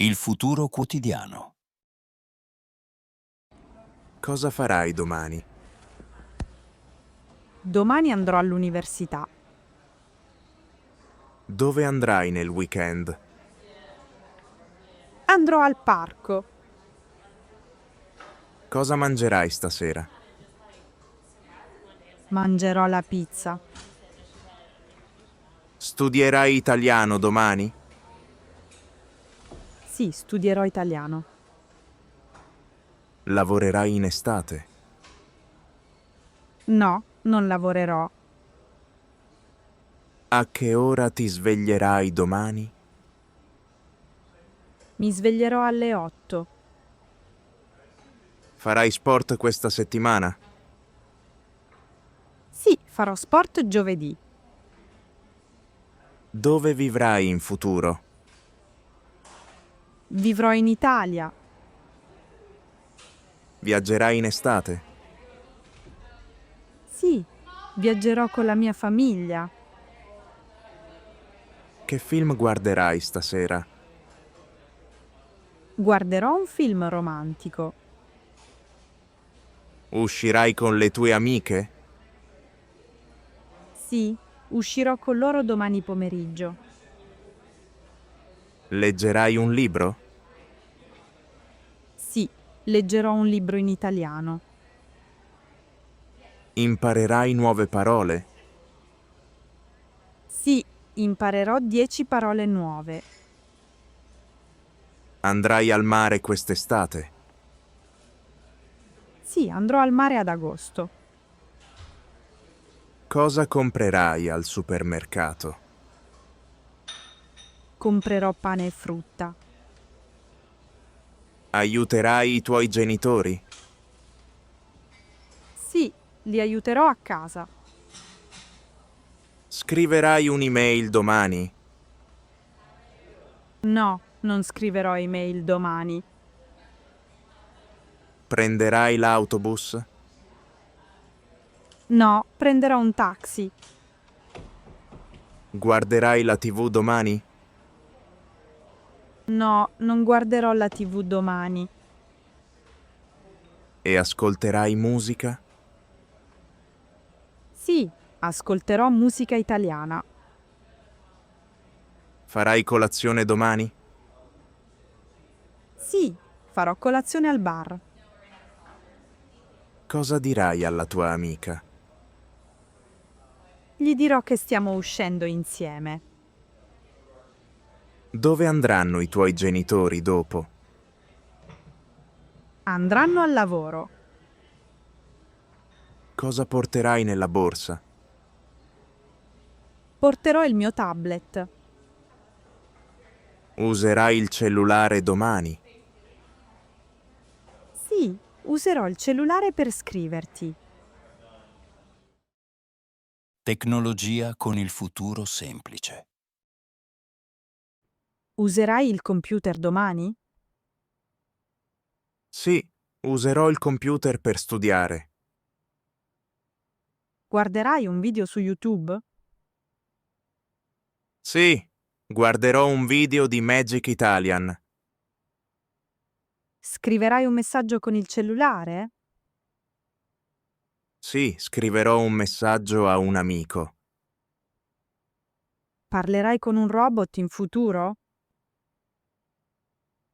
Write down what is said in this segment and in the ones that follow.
Il futuro quotidiano. Cosa farai domani? Domani andrò all'università. Dove andrai nel weekend? Andrò al parco. Cosa mangerai stasera? Mangerò la pizza. Studierai italiano domani? Sì, studierò italiano. Lavorerai in estate? No, non lavorerò. A che ora ti sveglierai domani? Mi sveglierò alle 8. Farai sport questa settimana? Sì, farò sport giovedì. Dove vivrai in futuro? Vivrò in Italia. Viaggerai in estate? Sì, viaggerò con la mia famiglia. Che film guarderai stasera? Guarderò un film romantico. Uscirai con le tue amiche? Sì, uscirò con loro domani pomeriggio. Leggerai un libro? Sì, leggerò un libro in italiano. Imparerai nuove parole? Sì, imparerò 10 parole nuove. Andrai al mare quest'estate? Sì, andrò al mare ad agosto. Cosa comprerai al supermercato? Comprerò pane e frutta. Aiuterai i tuoi genitori? Sì, li aiuterò a casa. Scriverai un'email domani? No, non scriverò email domani. Prenderai l'autobus? No, prenderò un taxi. Guarderai la TV domani? No, non guarderò la TV domani. E ascolterai musica? Sì, ascolterò musica italiana. Farai colazione domani? Sì, farò colazione al bar. Cosa dirai alla tua amica? Gli dirò che stiamo uscendo insieme. Dove andranno i tuoi genitori dopo? Andranno al lavoro. Cosa porterai nella borsa? Porterò il mio tablet. Userai il cellulare domani? Sì, userò il cellulare per scriverti. Tecnologia con il futuro semplice. Userai il computer domani? Sì, userò il computer per studiare. Guarderai un video su YouTube? Sì, guarderò un video di Magic Italian. Scriverai un messaggio con il cellulare? Sì, scriverò un messaggio a un amico. Parlerai con un robot in futuro?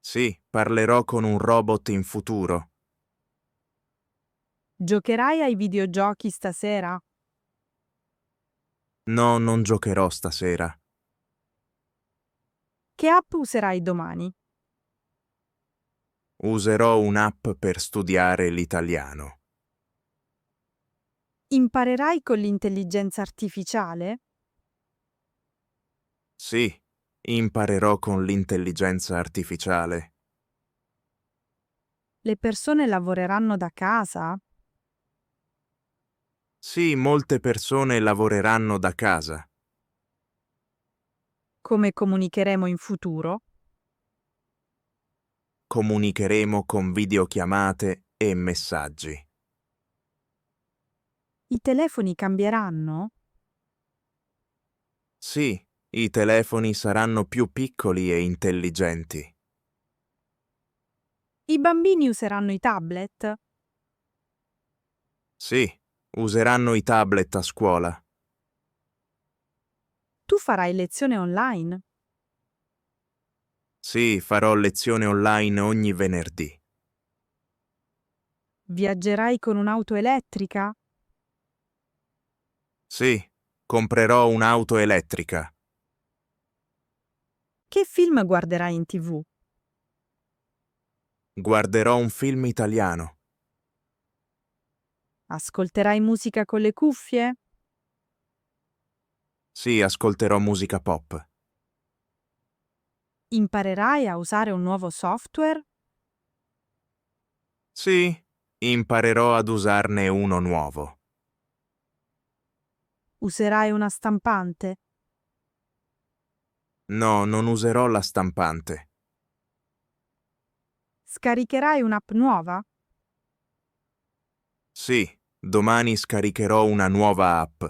Sì, parlerò con un robot in futuro. Giocherai ai videogiochi stasera? No, non giocherò stasera. Che app userai domani? Userò un'app per studiare l'italiano. Imparerai con l'intelligenza artificiale? Sì, imparerò con l'intelligenza artificiale. Le persone lavoreranno da casa? Sì, molte persone lavoreranno da casa. Come comunicheremo in futuro? Comunicheremo con videochiamate e messaggi. I telefoni cambieranno? Sì, i telefoni saranno più piccoli e intelligenti. I bambini useranno i tablet? Sì, useranno i tablet a scuola. Tu farai lezione online? Sì, farò lezione online ogni venerdì. Viaggerai con un'auto elettrica? Sì, comprerò un'auto elettrica. Che film guarderai in TV? Guarderò un film italiano. Ascolterai musica con le cuffie? Sì, ascolterò musica pop. Imparerai a usare un nuovo software? Sì, imparerò ad usarne uno nuovo. Userai una stampante? No, non userò la stampante. Scaricherai un'app nuova? Sì, domani scaricherò una nuova app.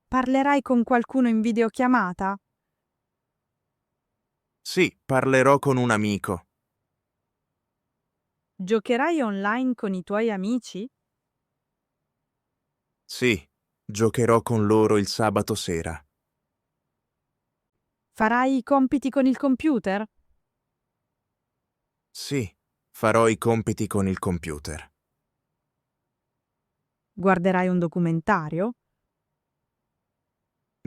Parlerai con qualcuno in videochiamata? Sì, parlerò con un amico. Giocherai online con i tuoi amici? Sì, giocherò con loro il sabato sera. Farai i compiti con il computer? Sì, farò i compiti con il computer. Guarderai un documentario?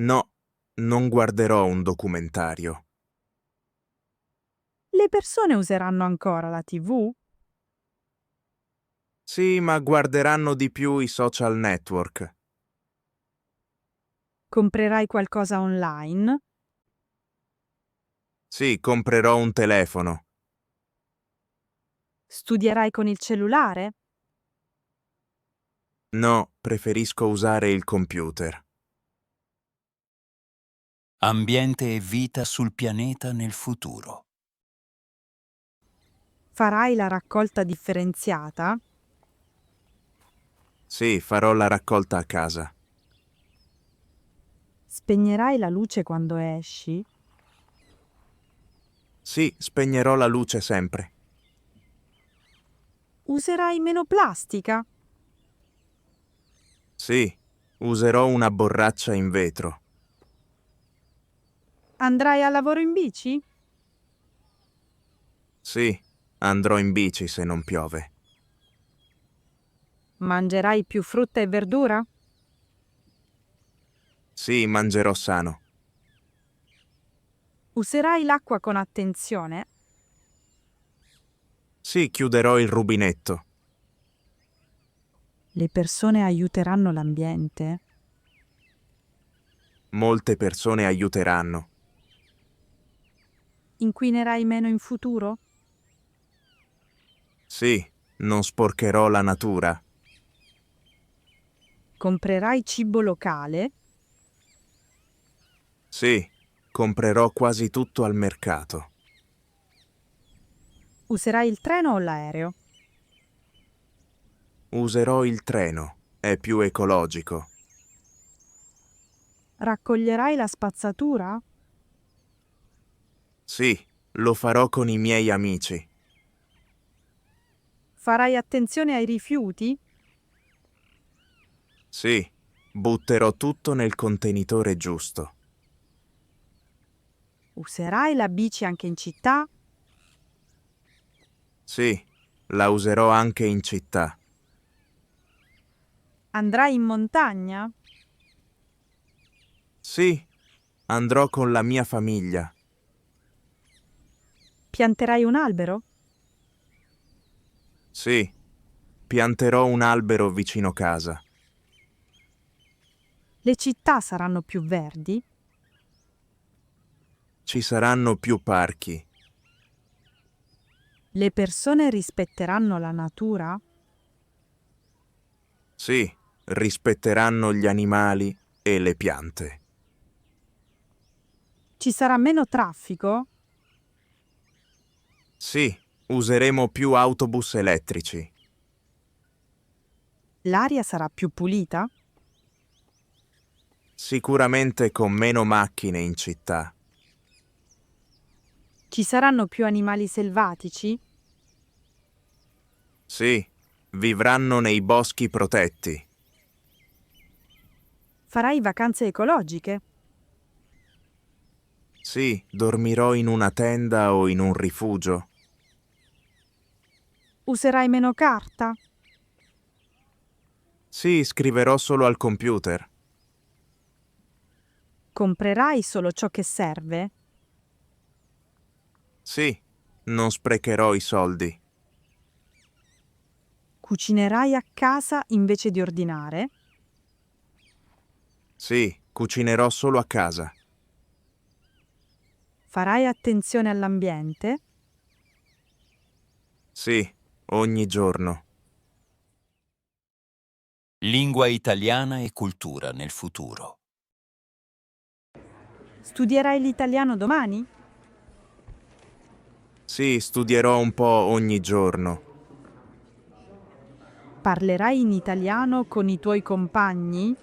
No, non guarderò un documentario. Le persone useranno ancora la TV? Sì, ma guarderanno di più i social network. Comprerai qualcosa online? Sì, comprerò un telefono. Studierai con il cellulare? No, preferisco usare il computer. Ambiente e vita sul pianeta nel futuro. Farai la raccolta differenziata? Sì, farò la raccolta a casa. Spegnerai la luce quando esci? Sì, spegnerò la luce sempre. Userai meno plastica? Sì, userò una borraccia in vetro. Andrai al lavoro in bici? Sì, andrò in bici se non piove. Mangerai più frutta e verdura? Sì, mangerò sano. Userai l'acqua con attenzione? Sì, chiuderò il rubinetto. Le persone aiuteranno l'ambiente? Molte persone aiuteranno. Inquinerai meno in futuro? Sì, non sporcherò la natura. Comprerai cibo locale? Sì, comprerò quasi tutto al mercato. Userai il treno o l'aereo? Userò il treno, è più ecologico. Raccoglierai la spazzatura? Sì, lo farò con i miei amici. Farai attenzione ai rifiuti? Sì, butterò tutto nel contenitore giusto. Userai la bici anche in città? Sì, la userò anche in città. Andrai in montagna? Sì, andrò con la mia famiglia. Pianterai un albero? Sì, pianterò un albero vicino casa. Le città saranno più verdi? Ci saranno più parchi. Le persone rispetteranno la natura? Sì, rispetteranno gli animali e le piante. Ci sarà meno traffico? Sì, useremo più autobus elettrici. L'aria sarà più pulita? Sicuramente con meno macchine in città. Ci saranno più animali selvatici? Sì, vivranno nei boschi protetti. Farai vacanze ecologiche? Sì, dormirò in una tenda o in un rifugio. Userai meno carta? Sì, scriverò solo al computer. Comprerai solo ciò che serve? Sì, non sprecherò i soldi. Cucinerai a casa invece di ordinare? Sì, cucinerò solo a casa. Farai attenzione all'ambiente? Sì, ogni giorno. Lingua italiana e cultura nel futuro. Studierai l'italiano domani? Sì, studierò un po' ogni giorno. Parlerai in italiano con i tuoi compagni?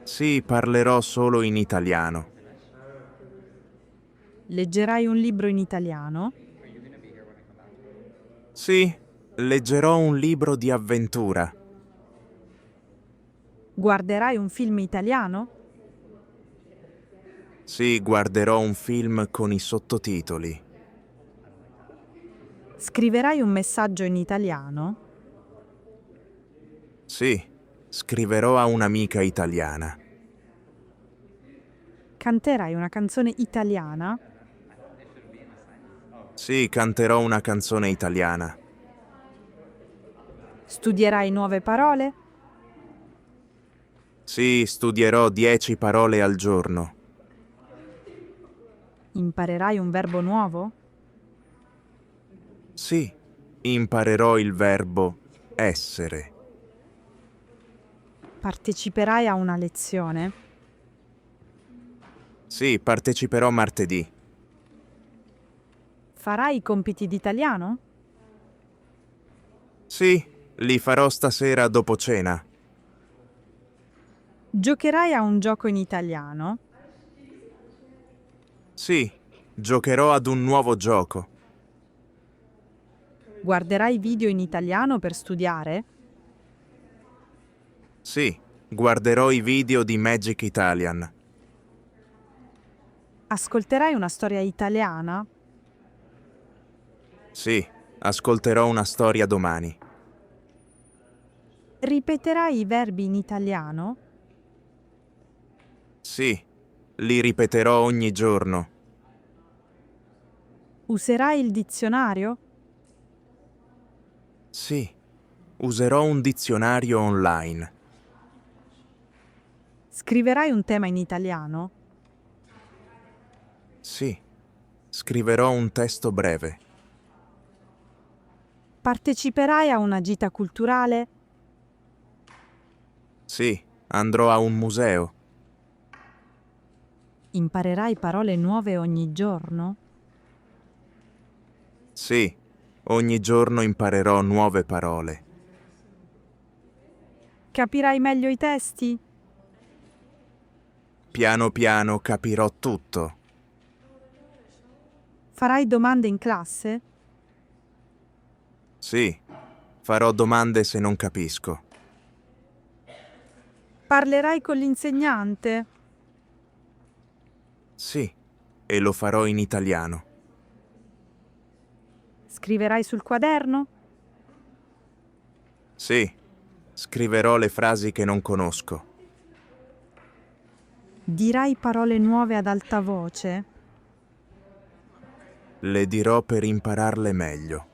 Sì, parlerò solo in italiano. Leggerai un libro in italiano? Sì, leggerò un libro di avventura. Guarderai un film italiano? Sì, guarderò un film con i sottotitoli. Scriverai un messaggio in italiano? Sì, scriverò a un'amica italiana. Canterai una canzone italiana? Sì, canterò una canzone italiana. Studierai nuove parole? Sì, studierò 10 parole al giorno. Imparerai un verbo nuovo? Sì, imparerò il verbo essere. Parteciperai a una lezione? Sì, parteciperò martedì. Farai i compiti d'italiano? Sì, li farò stasera dopo cena. Giocherai a un gioco in italiano? Sì, giocherò ad un nuovo gioco. Guarderai video in italiano per studiare? Sì, guarderò i video di Magic Italian. Ascolterai una storia italiana? Sì, ascolterò una storia domani. Ripeterai i verbi in italiano? Sì, li ripeterò ogni giorno. Userai il dizionario? Sì, userò un dizionario online. Scriverai un tema in italiano? Sì, scriverò un testo breve. Parteciperai a una gita culturale? Sì, andrò a un museo. Imparerai parole nuove ogni giorno? Sì, ogni giorno imparerò nuove parole. Capirai meglio i testi? Piano piano capirò tutto. Farai domande in classe? Sì, farò domande se non capisco. Parlerai con l'insegnante? Sì, e lo farò in italiano. Scriverai sul quaderno? Sì, scriverò le frasi che non conosco. Dirai parole nuove ad alta voce? Le dirò per impararle meglio.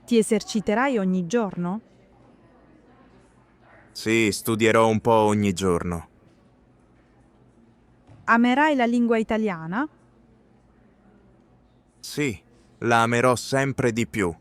Ti eserciterai ogni giorno? Sì, studierò un po' ogni giorno. Amerai la lingua italiana? Sì, la amerò sempre di più.